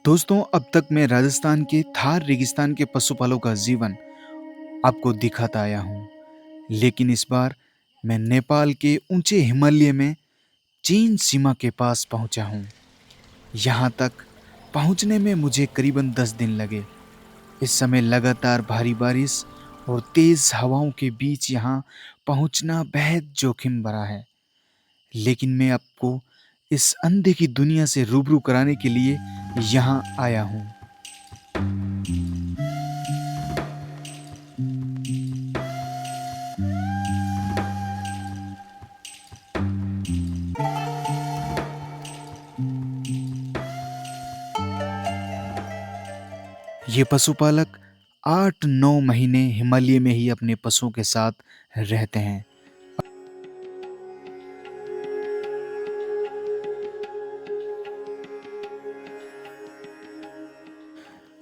दोस्तों, अब तक मैं राजस्थान के थार रेगिस्तान के पशुपालों का जीवन आपको दिखाता आया हूँ। लेकिन इस बार मैं नेपाल के ऊंचे हिमालय में चीन सीमा के पास पहुंचा हूँ। यहाँ तक पहुंचने में मुझे करीबन 10 दिन लगे। इस समय लगातार भारी बारिश और तेज हवाओं के बीच यहाँ पहुंचना बेहद जोखिम भरा है। लेकिन मैं आपको इस अनदेखी दुनिया से रूबरू कराने के लिए यहाँ आया हूँ। ये पशुपालक 8-9 महीने हिमालय में ही अपने पशुओं के साथ रहते हैं।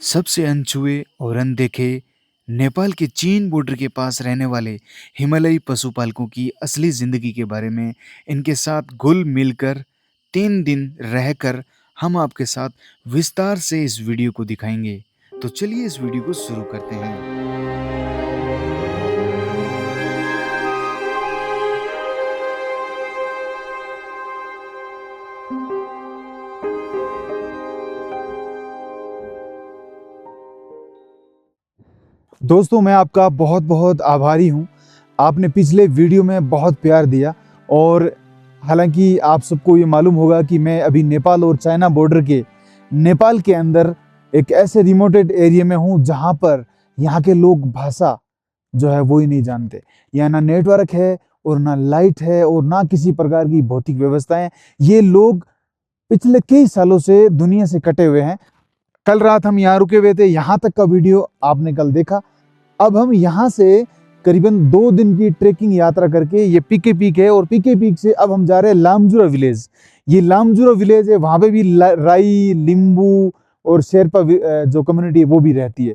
सबसे अनछुए और अनदेखे नेपाल के चीन बॉर्डर के पास रहने वाले हिमालयी पशुपालकों की असली जिंदगी के बारे में इनके साथ घुल मिलकर 3 दिन रहकर हम आपके साथ विस्तार से इस वीडियो को दिखाएंगे। तो चलिए इस वीडियो को शुरू करते हैं। दोस्तों, मैं आपका बहुत बहुत आभारी हूँ। आपने पिछले वीडियो में बहुत प्यार दिया और हालांकि आप सबको ये मालूम होगा कि मैं अभी नेपाल और चाइना बॉर्डर के नेपाल के अंदर एक ऐसे रिमोटेड एरिया में हूँ जहाँ पर यहाँ के लोग भाषा जो है वो ही नहीं जानते। यहाँ ना नेटवर्क है और ना लाइट है और ना किसी प्रकार की भौतिक व्यवस्थाएं। ये लोग पिछले कई सालों से दुनिया से कटे हुए हैं। कल रात हम यहाँ रुके हुए थे, यहाँ तक का वीडियो आपने कल देखा। अब हम यहाँ से करीबन 2 दिन की ट्रेकिंग यात्रा करके, ये पीके पीक है और पीके पीक से अब हम जा रहे हैं लामजुरा विलेज। ये लामजुरा विलेज है, वहाँ पे भी राई, लिंबू और शेरपा जो कम्युनिटी है वो भी रहती है।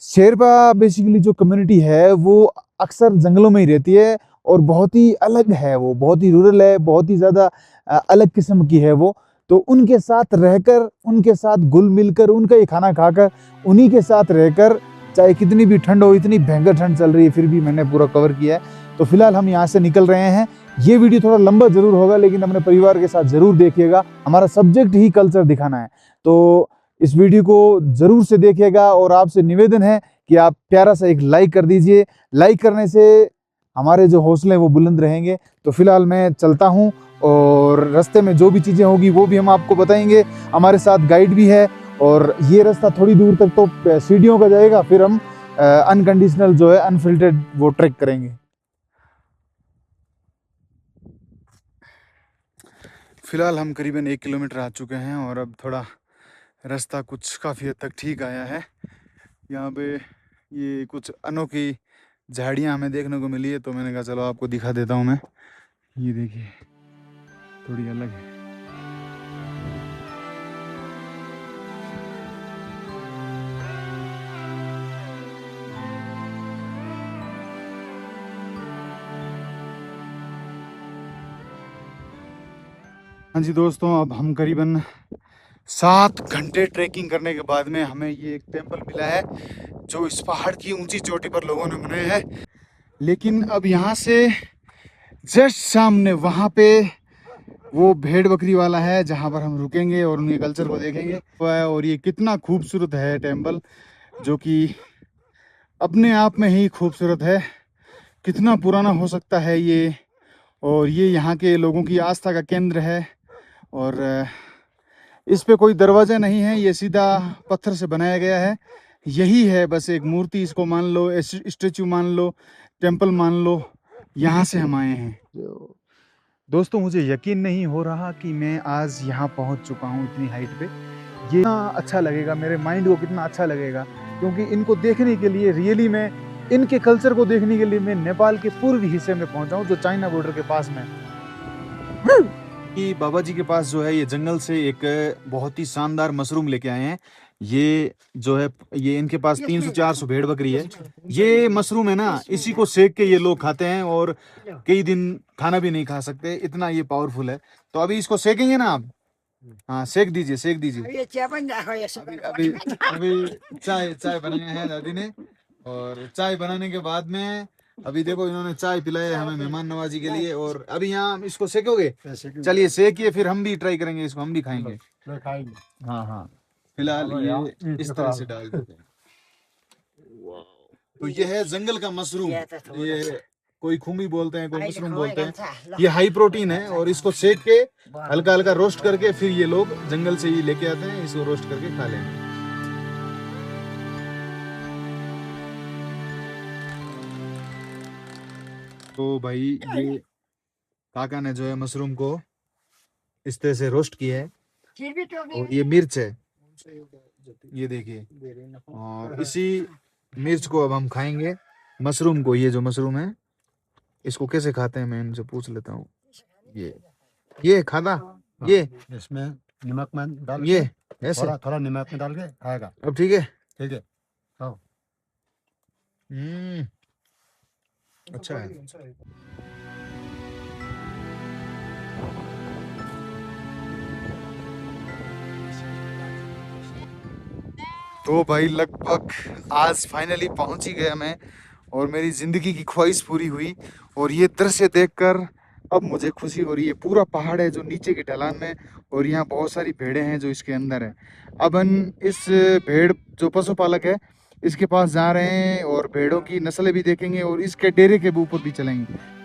शेरपा बेसिकली जो कम्युनिटी है वो अक्सर जंगलों में ही रहती है और बहुत ही अलग है, वो बहुत ही रूरल है, बहुत ही ज़्यादा अलग किस्म की है वो। तो उनके साथ रहकर, उनके साथ घुल मिलकर, उनका ये खाना खाकर, उन्हीं के साथ रहकर, चाहे कितनी भी ठंड हो, इतनी भयंकर ठंड चल रही है फिर भी मैंने पूरा कवर किया है। तो फिलहाल हम यहाँ से निकल रहे हैं। ये वीडियो थोड़ा लंबा जरूर होगा लेकिन अपने परिवार के साथ जरूर देखिएगा। हमारा सब्जेक्ट ही कल्चर दिखाना है, तो इस वीडियो को जरूर से देखिएगा और आपसे निवेदन है कि आप प्यारा सा एक लाइक कर दीजिए। लाइक करने से हमारे जो हौसले वो बुलंद रहेंगे। तो फिलहाल मैं चलता हूँ और रास्ते में जो भी चीज़ें होगी वो भी हम आपको बताएंगे। हमारे साथ गाइड भी है और ये रास्ता थोड़ी दूर तक तो सीढ़ियों का जाएगा, फिर हम अनकंडीशनल जो है अनफिल्टर्ड वो ट्रैक करेंगे। फिलहाल हम करीबन 1 किलोमीटर आ चुके हैं और अब थोड़ा रास्ता कुछ काफ़ी हद तक ठीक आया है। यहाँ पे ये कुछ अनोखी झाड़ियाँ हमें देखने को मिली है, तो मैंने कहा चलो आपको दिखा देता हूँ मैं। ये देखिए, थोड़ी अलग है। हाँ जी दोस्तों, अब हम करीबन 7 घंटे ट्रैकिंग करने के बाद में हमें ये एक टेम्पल मिला है जो इस पहाड़ की ऊंची चोटी पर लोगों ने बनाया है। लेकिन अब यहाँ से जस्ट सामने वहाँ पे वो भेड़ बकरी वाला है जहाँ पर हम रुकेंगे और उनके कल्चर को देखेंगे। और ये कितना खूबसूरत है टेम्पल, जो कि अपने आप में ही खूबसूरत है। कितना पुराना हो सकता है ये, और ये यहाँ के लोगों की आस्था का केंद्र है। और इस पे कोई दरवाजा नहीं है, ये सीधा पत्थर से बनाया गया है। यही है बस एक मूर्ति, इसको मान लो, स्टेचू मान लो, टेम्पल मान लो। यहाँ से हम आए हैं। दोस्तों, मुझे यकीन नहीं हो रहा कि मैं आज यहाँ पहुँच चुका हूँ इतनी हाइट पे। ये कितना अच्छा लगेगा, मेरे माइंड को कितना अच्छा लगेगा, क्योंकि इनको देखने के लिए, रियली में इनके कल्चर को देखने के लिए मैं नेपाल के पूर्वी हिस्से में पहुंचा हूँ जो चाइना बॉर्डर के पास में। कि बाबा जी के पास जो है ये जंगल से एक बहुत ही शानदार मशरूम लेके आए हैं। ये जो है, ये इनके पास 300-400 भेड़ बकरी है। ये मशरूम है ना, इसी को सेक के ये लोग खाते हैं और कई दिन खाना भी नहीं खा सकते, इतना ये पावरफुल है। तो अभी इसको सेकेंगे ना आप। हाँ सेक दीजिए, सेक दीजिए। ये क्या बन रहा है ये सब? अभी अभी अभी चाय चाय बनाया है दादी ने। और चाय बनाने के बाद में अभी देखो इन्होंने चाय पिलाई है हमें मेहमान नवाजी के लिए। और अभी यहाँ हम इसको सेकोगे? चलिए सेकिए, फिर हम भी ट्राई करेंगे इसको, हम भी खाएंगे। हाँ हाँ, फिलहाल ये इस तरह से डाल देते हैं। तो ये है जंगल का मशरूम। ये कोई खूमी बोलते हैं, कोई मशरूम बोलते हैं। ये हाई प्रोटीन है और इसको सेक के हल्का हल्का रोस्ट करके फिर ये लोग जंगल से ही लेके आते हैं, इसको रोस्ट करके खा लेंगे। तो भाई ये काका ने जो है मशरूम को इस तरह से रोस्ट किया है। और ये मिर्च है, ये देखिए। और इसी मिर्च को अब हम खाएंगे, मशरूम को। ये जो मशरूम है इसको कैसे खाते हैं मैं इनसे पूछ लेता हूँ। ये खादा, ये इसमें नमक में डाल, ये ऐसे थोड़ा थोड़ा नमक में डाल के खाएगा। अब ठीक है। ठीक है, खाओ। अच्छा है। तो भाई लगभग आज फाइनली पहुंच ही गया मैं, और मेरी ज़िंदगी की ख्वाहिश पूरी हुई। और ये दृश्य देखकर अब मुझे खुशी हो रही है। पूरा पहाड़ है जो नीचे की ढलान में, और यहाँ बहुत सारी भेड़ें हैं जो इसके अंदर है। अब हम इस भेड़ जो पशुपालक है इसके पास जा रहे हैं और भेड़ों की नस्लें भी देखेंगे और इसके डेरे के ऊपर भी चलेंगे।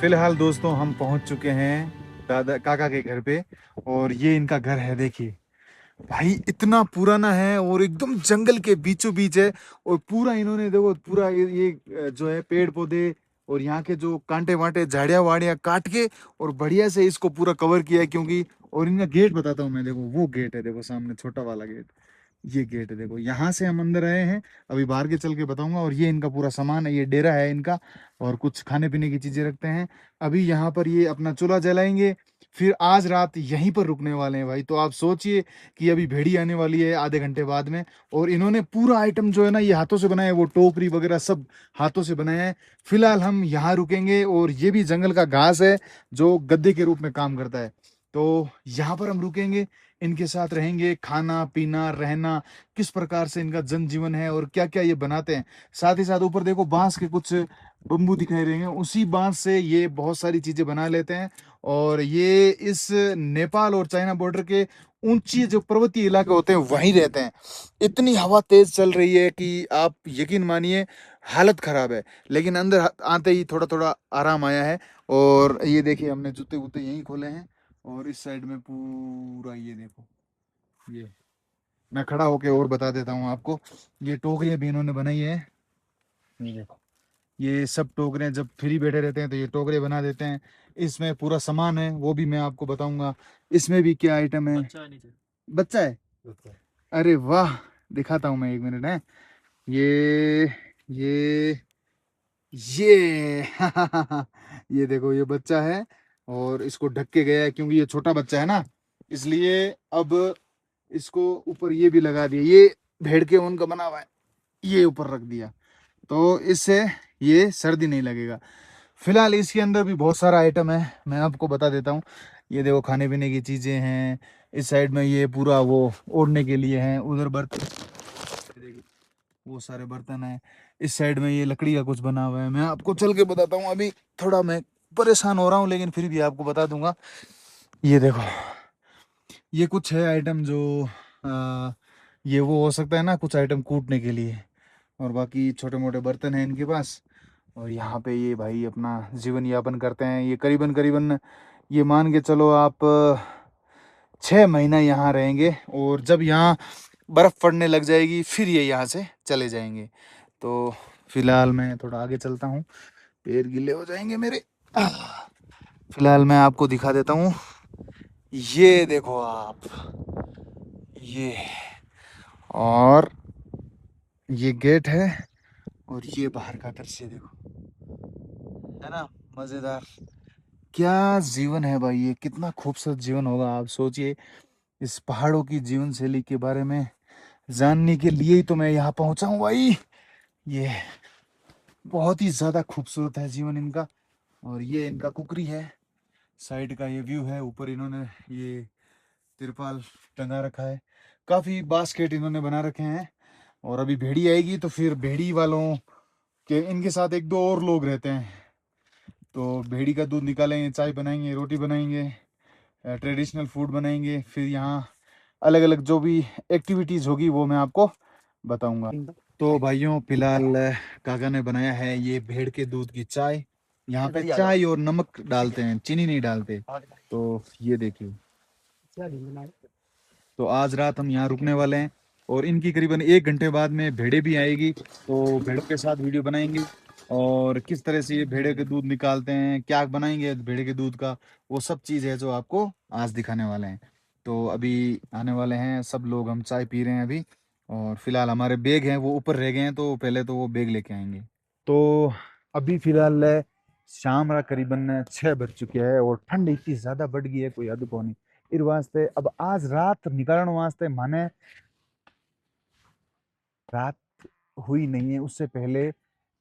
फिलहाल दोस्तों हम पहुंच चुके हैं दादा काका के घर पे, और ये इनका घर है। देखिए भाई इतना पुराना है और एकदम जंगल के बीचों बीच है। और पूरा इन्होंने देखो पूरा ये जो है पेड़ पौधे और यहाँ के जो कांटे वांटे झाड़ियाँ वाड़ियाँ काट के और बढ़िया से इसको पूरा कवर किया है। क्योंकि और इनका गेट बताता हूँ मैं, देखो वो गेट है, देखो सामने छोटा वाला गेट, ये गेट है। देखो यहाँ से हम अंदर आए हैं, अभी बाहर के चल के बताऊंगा। और ये इनका पूरा सामान है, ये डेरा है इनका, और कुछ खाने पीने की चीजें रखते हैं। अभी यहाँ पर ये अपना चूल्हा जलाएंगे, फिर आज रात यहीं पर रुकने वाले हैं भाई। तो आप सोचिए कि अभी भेड़ी आने वाली है आधे घंटे बाद में, और इन्होंने पूरा आइटम जो है ना ये हाथों से बनाया है, वो टोकरी वगैरह सब हाथों से बनाया है। फिलहाल हम यहाँ रुकेंगे, और ये भी जंगल का घास है जो गद्दे के रूप में काम करता है। तो यहाँ पर हम रुकेंगे, इनके साथ रहेंगे, खाना पीना रहना किस प्रकार से इनका जनजीवन है और क्या क्या ये बनाते हैं। साथ ही साथ ऊपर देखो बांस के कुछ बम्बू दिखाई देंगे, उसी बांस से ये बहुत सारी चीजें बना लेते हैं। और ये इस नेपाल और चाइना बॉर्डर के ऊंची जो पर्वतीय इलाके होते हैं वहीं रहते हैं। इतनी हवा तेज चल रही है कि आप यकीन मानिए हालत खराब है। लेकिन अंदर आते ही थोड़ा थोड़ा आराम आया है। और ये देखिए हमने जूते वूते यहीं खोले हैं, और इस साइड में पूरा ये देखो, ये मैं खड़ा होके और बता देता हूँ आपको। ये टोकरियां भी इन्होंने बनाई है, ये देखो। ये सब टोकरियां जब फ्री बैठे रहते हैं तो ये टोकरे बना देते हैं। इसमें पूरा सामान है, वो भी मैं आपको बताऊंगा। इसमें भी क्या आइटम है? बच्चा है। अरे वाह, दिखाता हूँ मैं, एक मिनट है। ये ये ये देखो ये बच्चा है, और इसको ढक के गया है क्योंकि ये छोटा बच्चा है ना, इसलिए अब इसको ऊपर ये भी लगा दिया। ये भेड़ के ऊन का बना हुआ है, ये ऊपर रख दिया, तो इससे ये सर्दी नहीं लगेगा। फिलहाल इसके अंदर भी बहुत सारा आइटम है, मैं आपको बता देता हूँ। ये देखो खाने पीने की चीजें हैं। इस साइड में ये पूरा वो ओढ़ने के लिए है, उधर बर्तन, वो सारे बर्तन है। इस साइड में ये लकड़ी का कुछ बना हुआ है, मैं आपको चल के बताता हूँ। अभी थोड़ा मैं परेशान हो रहा हूँ, लेकिन फिर भी आपको बता दूंगा। ये देखो ये कुछ है आइटम जो ये वो हो सकता है ना, कुछ आइटम कूटने के लिए, और बाकी छोटे मोटे बर्तन हैं इनके पास। और यहाँ पे ये भाई अपना जीवन यापन करते हैं। ये करीबन करीबन ये मान के चलो आप 6 महीना यहाँ रहेंगे, और जब यहाँ बर्फ़ पड़ने लग जाएगी फिर ये यहाँ से चले जाएंगे। तो फिलहाल मैं थोड़ा आगे चलता हूँ, पैर गीले हो जाएंगे मेरे। फिलहाल मैं आपको दिखा देता हूँ, ये देखो आप, ये और ये गेट है, और ये बाहर का दृश्य देखो। है ना, मजेदार। क्या जीवन है भाई, ये कितना खूबसूरत जीवन होगा। आप सोचिए, इस पहाड़ों की जीवन शैली के बारे में जानने के लिए ही तो मैं यहाँ पहुंचा हूँ भाई। ये बहुत ही ज्यादा खूबसूरत है जीवन इनका। और ये इनका कुकरी है, साइड का ये व्यू है। ऊपर इन्होंने ये तिरपाल टंगा रखा है, काफी बास्केट इन्होंने बना रखे हैं। और अभी भेड़ी आएगी तो फिर भेड़ी वालों के इनके साथ एक दो और लोग रहते हैं, तो भेड़ी का दूध निकालेंगे, चाय बनाएंगे, रोटी बनाएंगे, ट्रेडिशनल फूड बनाएंगे। फिर यहाँ अलग अलग जो भी एक्टिविटीज होगी वो मैं आपको बताऊंगा। तो भाइयों, फिलहाल काका ने बनाया है ये भेड़ के दूध की चाय। यहाँ पे चाय और नमक डालते हैं, चीनी नहीं डालते। तो ये देखिए, तो आज रात हम यहाँ रुकने वाले हैं और इनकी करीबन 1 घंटे बाद में भेड़े भी आएगी, तो भेड़ों के साथ वीडियो बनाएंगे। और किस तरह से ये भेड़े के दूध निकालते हैं, क्या बनाएंगे भेड़े के दूध का, वो सब चीज़ है जो आपको आज दिखाने वाले हैं। तो अभी आने वाले हैं सब लोग, हम चाय पी रहे हैं अभी। और फिलहाल हमारे बैग हैं वो ऊपर रह गए हैं, तो पहले तो वो बैग लेके आएंगे। तो अभी फिलहाल शाम रा करीबन 6 बज चुके हैं और ठंड इतनी ज़्यादा बढ़ गई है, कोई हद को नहीं। इस वास्ते अब आज रात निकलने वास्ते माने रात हुई नहीं है, उससे पहले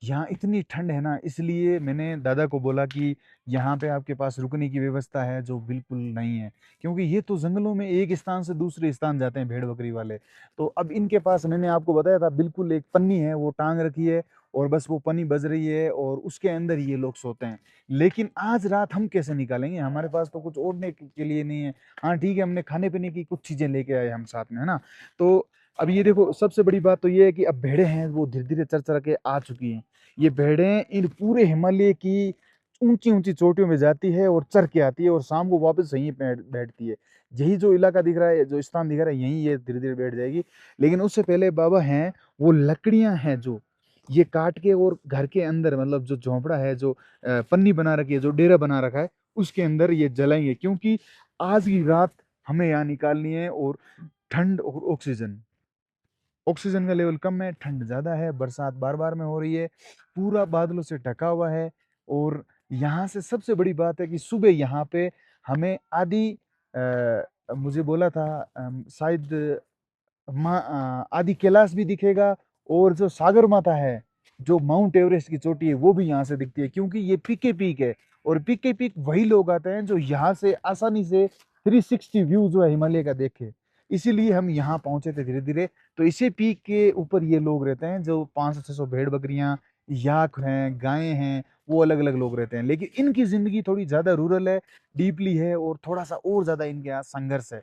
यहाँ इतनी ठंड है ना, इसलिए मैंने दादा को बोला कि यहाँ पे आपके पास रुकने की व्यवस्था है, जो बिल्कुल नहीं है। क्योंकि ये तो जंगलों में एक स्थान से दूसरे स्थान जाते हैं भेड़ बकरी वाले। तो अब इनके पास मैंने आपको बताया था, बिल्कुल एक पन्नी है वो टांग रखी है, और बस वो पन्नी बज रही है और उसके अंदर ये लोग सोते हैं। लेकिन आज रात हम कैसे निकालेंगे, हमारे पास तो कुछ ओढ़ने के लिए नहीं है। हाँ ठीक है, हमने खाने पीने की कुछ चीजें लेके आए हम साथ में, है ना। तो अब ये देखो, सबसे बड़ी बात तो ये है कि अब भेड़ें हैं वो धीरे धीरे चर चर के आ चुकी हैं। ये भेड़ें इन पूरे हिमालय की ऊंची ऊंची चोटियों में जाती है और चर के आती है, और शाम को वापस यहीं बैठती है। यही जो इलाका दिख रहा है, जो स्थान दिख रहा है, यहीं ये धीरे धीरे बैठ जाएगी। लेकिन उससे पहले बाबा हैं, वो लकड़ियां हैं जो ये काट के, और घर के अंदर मतलब जो झोंपड़ा है, जो पन्नी बना रखी है, जो डेरा बना रखा है, उसके अंदर ये जलाएंगे। क्योंकि आज की रात हमें यहाँ निकालनी है। और ठंड और ऑक्सीजन, ऑक्सीजन का लेवल कम है, ठंड ज़्यादा है, बरसात बार बार में हो रही है, पूरा बादलों से ढका हुआ है। और यहाँ से सबसे बड़ी बात है कि सुबह यहाँ पे हमें मुझे बोला था, शायद आदि कैलाश भी दिखेगा। और जो सागर माता है, जो माउंट एवरेस्ट की चोटी है, वो भी यहाँ से दिखती है। क्योंकि ये पीके पीक है, और पीके पीक वही लोग आते हैं जो यहाँ से आसानी से 360 व्यू जो है हिमालय का देखे। इसीलिए हम यहाँ पहुंचे थे धीरे धीरे। तो इसी पीक के ऊपर ये लोग रहते हैं, जो 500-600 भेड़ बकरियां, याक हैं, गायें हैं, वो अलग अलग लोग रहते हैं। लेकिन इनकी जिंदगी थोड़ी ज्यादा रूरल है, डीपली है, और थोड़ा सा और ज्यादा इनके यहाँ संघर्ष है।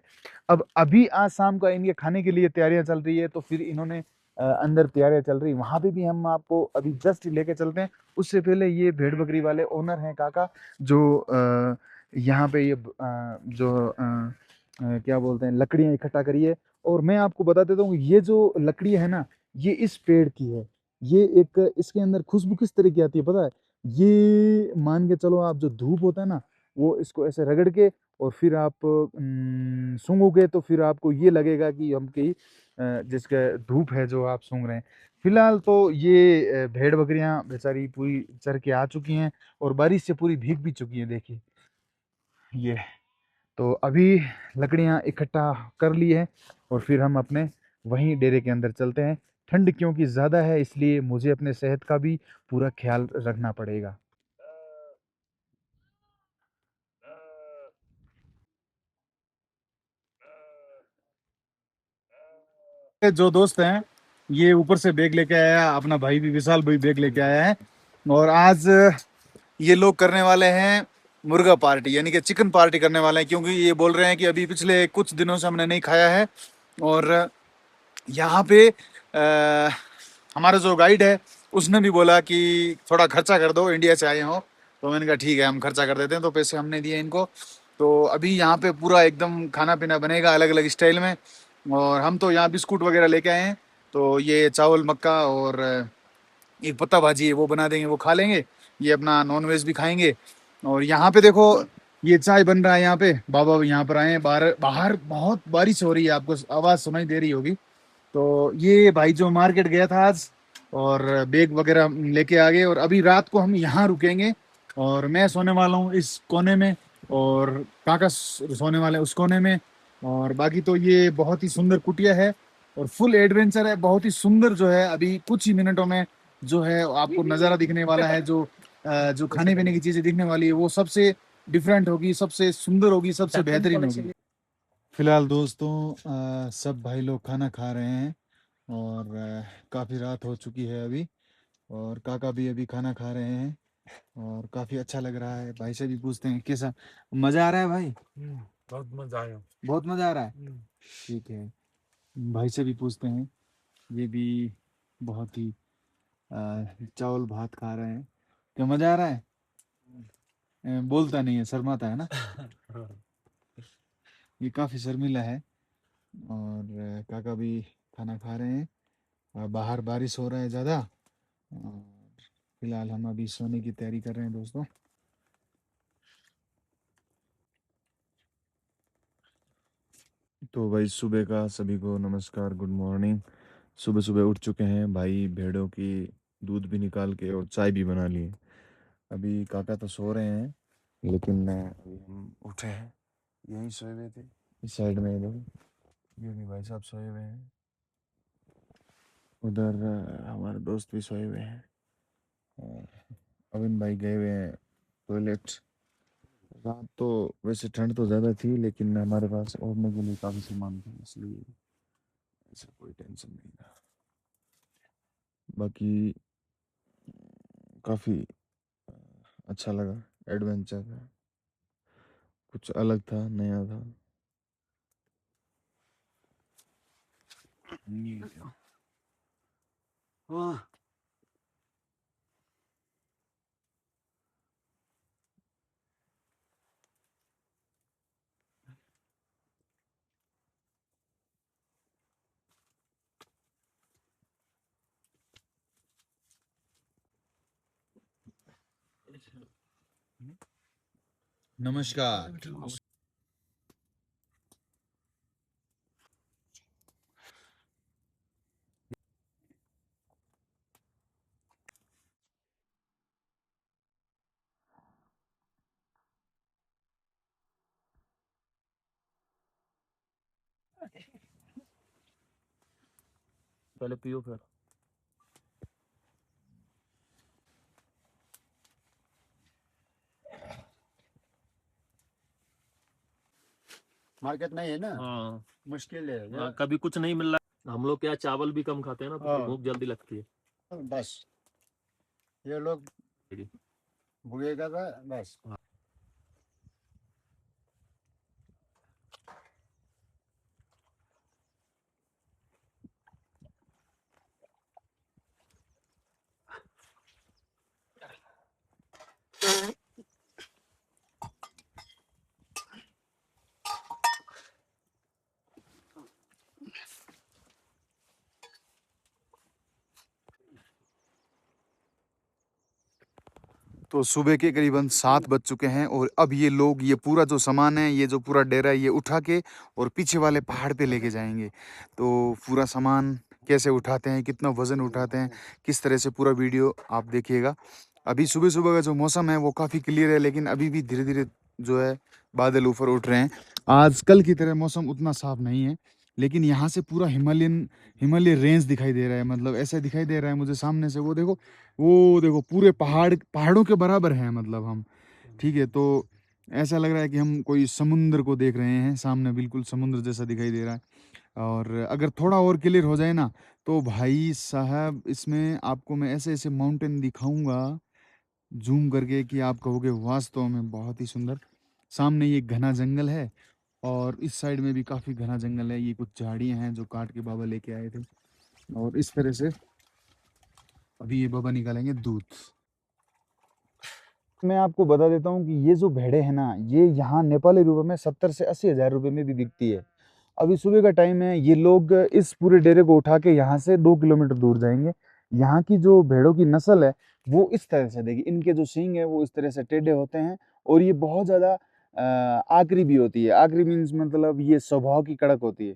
अब अभी आज शाम का इनके खाने के लिए तैयारियां चल रही है, तो फिर इन्होंने अंदर तैयारियां चल रही है, वहां पे भी हम आपको अभी जस्ट लेके चलते हैं। उससे पहले ये भेड़ बकरी वाले ओनर हैं काका, जो यहाँ पे ये क्या बोलते हैं, लकड़ियां इकट्ठा करी है। और मैं आपको बता देता हूँ, ये जो लकड़ी है ना, ये इस पेड़ की है। ये एक, इसके अंदर खुशबू किस तरह की आती है पता है? ये मान के चलो, आप जो धूप होता है ना, वो इसको ऐसे रगड़ के और फिर आप सूंघोगे, तो फिर आपको ये लगेगा कि हम कहीं जिसका धूप है जो आप सूंघ रहे हैं। फिलहाल तो ये भेड़ बकरियां बेचारी पूरी चर के आ चुकी हैं, और बारिश से पूरी भीग भी चुकी हैं, देखिए ये। तो अभी लकड़ियां इकट्ठा कर ली है, और फिर हम अपने वहीं डेरे के अंदर चलते हैं। ठंड क्योंकि ज़्यादा है, इसलिए मुझे अपने सेहत का भी पूरा ख्याल रखना पड़ेगा। जो दोस्त हैं, ये ऊपर से बैग लेके आया, अपना भाई भी, विशाल भाई बैग लेके आया है। और आज ये लोग करने वाले हैं मुर्गा पार्टी, यानी कि चिकन पार्टी करने वाले हैं। क्योंकि ये बोल रहे हैं कि अभी पिछले कुछ दिनों से हमने नहीं खाया है। और यहाँ पे हमारा जो गाइड है, उसने भी बोला कि थोड़ा खर्चा कर दो, इंडिया से आए हो। तो मैंने कहा ठीक है, हम खर्चा कर देते हैं। तो पैसे हमने दिए इनको। तो अभी यहाँ पे पूरा एकदम खाना पीना बनेगा अलग अलग स्टाइल में। और हम तो यहाँ बिस्कुट वगैरह लेके आए हैं, तो ये चावल मक्का और एक पत्ता भाजी है, वो बना देंगे, वो खा लेंगे। ये अपना नॉन वेज भी खाएंगे। और यहाँ पे देखो, ये चाय बन रहा है यहाँ पे। बाबा यहाँ पर आए हैं, बाहर बाहर बहुत बारिश हो रही है, आपको आवाज़ सुनाई दे रही होगी। तो ये भाई जो मार्केट गया था आज, और बैग वगैरह लेके आ गए, और अभी रात को हम यहाँ रुकेंगे। और मैं सोने वाला हूँ इस कोने में, और काका सोने वाले हैं उस कोने में। और बाकी तो ये बहुत ही सुंदर कुटिया है और फुल एडवेंचर है, बहुत ही सुंदर जो है। अभी कुछ ही मिनटों में जो है आपको नज़ारा दिखने वाला है, जो खाने पीने की चीज़ें दिखने वाली है वो सबसे डिफरेंट होगी, सबसे सुंदर होगी, सबसे बेहतरीन होगी। फिलहाल दोस्तों सब भाई लोग खाना खा रहे हैं और काफ़ी रात हो चुकी है अभी, और काका भी अभी खाना खा रहे हैं और काफ़ी अच्छा लग रहा है। भाई से भी पूछते हैं कैसा मज़ा आ रहा है भाई। बहुत मजा आया। बहुत मज़ा आ रहा है। ठीक है, भाई से भी पूछते हैं। ये भी बहुत ही चावल भात खा रहे हैं। क्या मज़ा आ रहा है? बोलता नहीं है, शर्माता है ना। ये काफ़ी शर्मीला है। और काका भी खाना खा रहे हैं। बाहर बारिश हो रहा है ज़्यादा, और फिलहाल हम अभी सोने की तैयारी कर रहे हैं दोस्तों। तो भाई सुबह का सभी को नमस्कार, गुड मॉर्निंग। सुबह सुबह उठ चुके हैं भाई, भेड़ों की दूध भी निकाल के और चाय भी बना ली। अभी काका तो सो रहे हैं, लेकिन अभी हम उठे हैं। यहीं सोए हुए थे इस साइड में, इधर ये भी भाई साहब सोए हुए हैं। उधर हमारे दोस्त भी सोए हुए हैं। और अविन भाई गए हुए हैं टॉयलेट। रात तो वैसे ठंड तो ज़्यादा थी, लेकिन हमारे पास ओढ़ने के लिए काफ़ी सामान था, इसलिए ऐसा कोई टेंशन नहीं था। बाकी काफ़ी अच्छा लगा, एडवेंचर है, कुछ अलग था, नया था। ये क्या? वाह, नमस्कार। पहले पियो फिर। मार्केट नहीं है ना, हाँ मुश्किल है हाँ, कभी कुछ नहीं मिल रहा। हम लोग क्या चावल भी कम खाते हैं ना, तो हाँ। भूख जल्दी लगती है। बस ये लोग भूगेगा था बस। तो सुबह के करीबन 7 बज चुके हैं और अब ये लोग ये पूरा जो सामान है, ये जो पूरा डेरा है, ये उठा के और पीछे वाले पहाड़ पे लेके जाएंगे। तो पूरा सामान कैसे उठाते हैं, कितना वज़न उठाते हैं, किस तरह से, पूरा वीडियो आप देखिएगा। अभी सुबह-सुबह का जो मौसम है वो काफ़ी क्लियर है, लेकिन अभी भी धीरे-धीरे जो है बादल ऊपर उठ रहे हैं। आज कल की तरह मौसम उतना साफ नहीं है, लेकिन यहाँ से पूरा हिमालय रेंज दिखाई दे रहा है। मतलब ऐसा दिखाई दे रहा है मुझे सामने से, वो देखो पूरे पहाड़ों के बराबर हैं मतलब हम। ठीक है, तो ऐसा लग रहा है कि हम कोई समुद्र को देख रहे हैं सामने, बिल्कुल समुद्र जैसा दिखाई दे रहा है। और अगर थोड़ा और क्लियर हो जाए ना, तो भाई साहब इसमें आपको मैं ऐसे ऐसे माउंटेन दिखाऊंगा जूम करके कि आप कहोगे वास्तव में बहुत ही सुंदर। सामने ये घना जंगल है और इस साइड में भी काफ़ी घना जंगल है। ये कुछ झाड़ियाँ हैं जो काट के बाबा लेके आए थे, और इस तरह से अभी ये बाबा निकालेंगे दूध। मैं आपको बता देता हूँ कि ये जो भेड़ें हैं ना, ये यहाँ नेपाली रुपए में 70 से 80 हज़ार रुपए में भी बिकती है। अभी सुबह का टाइम है, ये लोग इस पूरे डेरे को उठा के यहाँ से 2 किलोमीटर दूर जाएँगे। यहाँ की जो भेड़ों की नस्ल है, वो इस तरह से देखिए, इनके जो सींग है वो इस तरह से टेढ़े होते हैं और ये बहुत ज़्यादा आकरी भी होती है। आकरी मीन्स मतलब ये स्वभाव की कड़क होती है।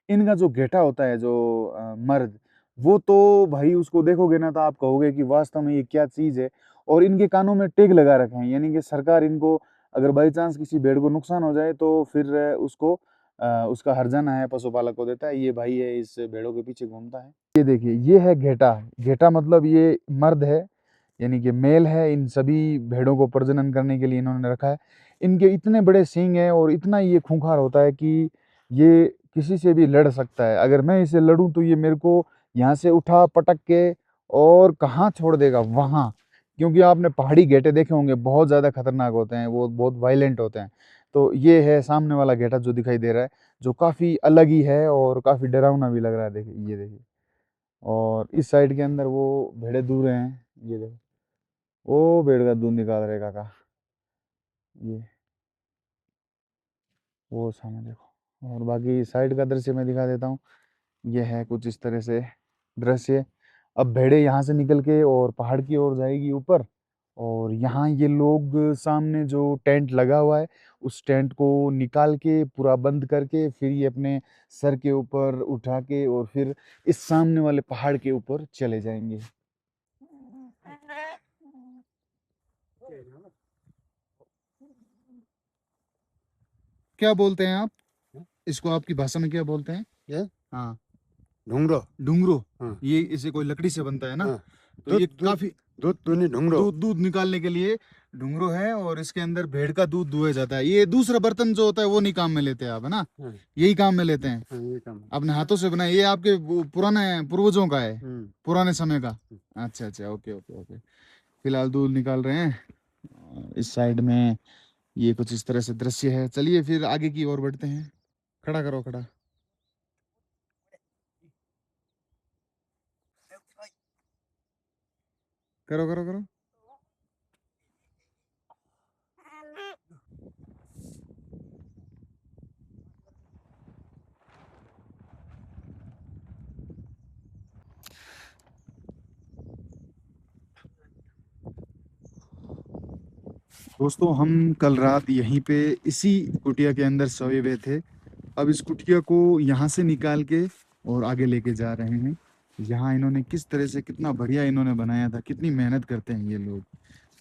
इनका जो घेटा होता है, जो मर्द, वो तो भाई उसको देखोगे ना तो आप कहोगे कि वास्तव में ये क्या चीज़ है। और इनके कानों में टैग लगा रखे हैं, यानी कि सरकार इनको अगर बाई चांस किसी भेड़ को नुकसान हो जाए तो फिर उसको उसका हर्जाना है पशुपालक को देता है। ये भाई है इस भेड़ों के पीछे घूमता है। ये देखिए ये है घेटा। घेटा मतलब ये मर्द है, यानी कि मेल है। इन सभी भेड़ों को प्रजनन करने के लिए इन्होंने रखा है। इनके इतने बड़े सींग हैं और इतना ये खूंखार होता है कि ये किसी से भी लड़ सकता है। अगर मैं इसे लड़ूं तो ये मेरे को यहाँ से उठा पटक के और कहाँ छोड़ देगा, वहाँ। क्योंकि आपने पहाड़ी घेटे देखे होंगे, बहुत ज़्यादा खतरनाक होते हैं, वो बहुत वायलेंट होते हैं। तो ये है सामने वाला घेटा जो दिखाई दे रहा है, जो काफ़ी अलग ही है और काफ़ी डरावना भी लग रहा है। देखिए ये देखिए, और इस साइड के अंदर वो भेड़े दूर हैं, ये देखो वो भेड़ का दूध निकाल रहे काका। ये वो सामने देखो, और बाकी साइड का दृश्य मैं दिखा देता हूँ। ये है कुछ इस तरह से दृश्य। अब भेड़े यहाँ से निकल के और पहाड़ की ओर जाएगी ऊपर, और यहाँ ये लोग सामने जो टेंट लगा हुआ है उस टेंट को निकाल के पूरा बंद करके फिर ये अपने सर के ऊपर उठा के और फिर इस सामने वाले पहाड़ के ऊपर चले जाएंगे। क्या बोलते हैं आप इसको, आपकी भाषा में क्या बोलते हैं? ये हाँ, ढूंढो। डूंगरो। हाँ। ये इसे कोई लकड़ी से बनता है ना? हाँ। तो ये दूध काफी दूध दूनी ढूंढो। दूध निकालने के लिए डूंगरो है, और इसके अंदर भेड़ का दूध दुहा जाता है। ये दूसरा बर्तन जो होता है वो नहीं काम में लेते आप, है ना? हाँ। यही काम में लेते हैं। हाँ, ये काम है। अपने हाथों से बनाए, ये आपके वो पुराने पूर्वजों का है, पुराने समय का। अच्छा अच्छा, ओके ओके ओके। फिलहाल दूध निकाल रहे हैं। और इस साइड में ये कुछ इस तरह से दृश्य है। चलिए फिर आगे की ओर बढ़ते हैं। खड़ा करो, खड़ा करो करो करो। दोस्तों हम कल रात यहीं पे इसी कुटिया के अंदर सोए हुए थे। अब इस कुटिया को यहाँ से निकाल के और आगे लेके जा रहे हैं। यहाँ इन्होंने किस तरह से कितना बढ़िया इन्होंने बनाया था, कितनी मेहनत करते हैं ये लोग।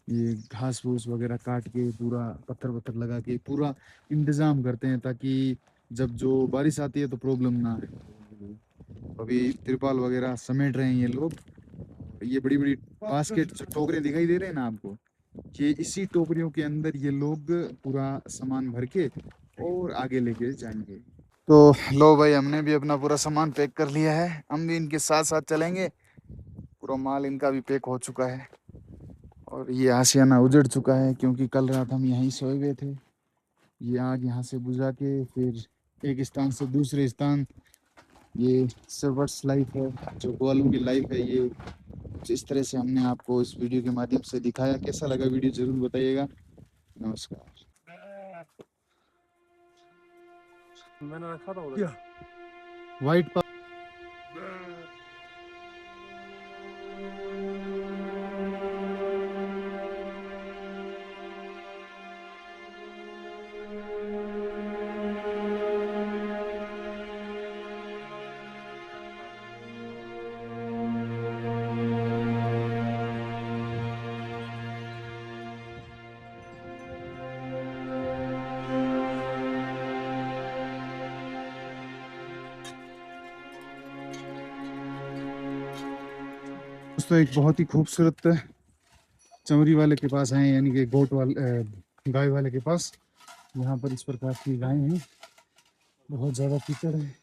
ये घास फूस वगैरह काट के पूरा पत्थर वत्थर लगा के पूरा इंतजाम करते हैं ताकि जब जो बारिश आती है तो प्रॉब्लम ना आए। अभी तिरपाल वगैरह समेट रहे हैं ये लोग। ये बड़ी बड़ी बास्केट जो टोकरे दिखाई दे रहे हैं ना आपको, ये इसी टोकरियों के अंदर ये लोग पूरा सामान भर के और आगे लेके जाएंगे। तो लो भाई, हमने भी अपना पूरा सामान पैक कर लिया है। हम भी इनके साथ साथ चलेंगे। पूरा माल इनका भी पैक हो चुका है और ये आशियाना उजड़ चुका है क्योंकि कल रात हम यहीं सोए हुए थे। ये आग यहाँ से बुझा के फिर एक स्थान से दूसरे स्थान, ये सर्वर्स लाइफ है, जो ग्वालों की लाइफ है। ये कुछ इस तरह से हमने आपको इस वीडियो के माध्यम से दिखाया। कैसा लगा वीडियो जरूर बताइएगा। नमस्कार। मैंने रखा था उधर। व्हाइट दोस्तों एक बहुत ही खूबसूरत चमरी वाले के पास आए, यानी कि गोट वाले गाय वाले के पास। यहाँ पर इस प्रकार की गाय हैं, बहुत ज़्यादा कीचड़ है।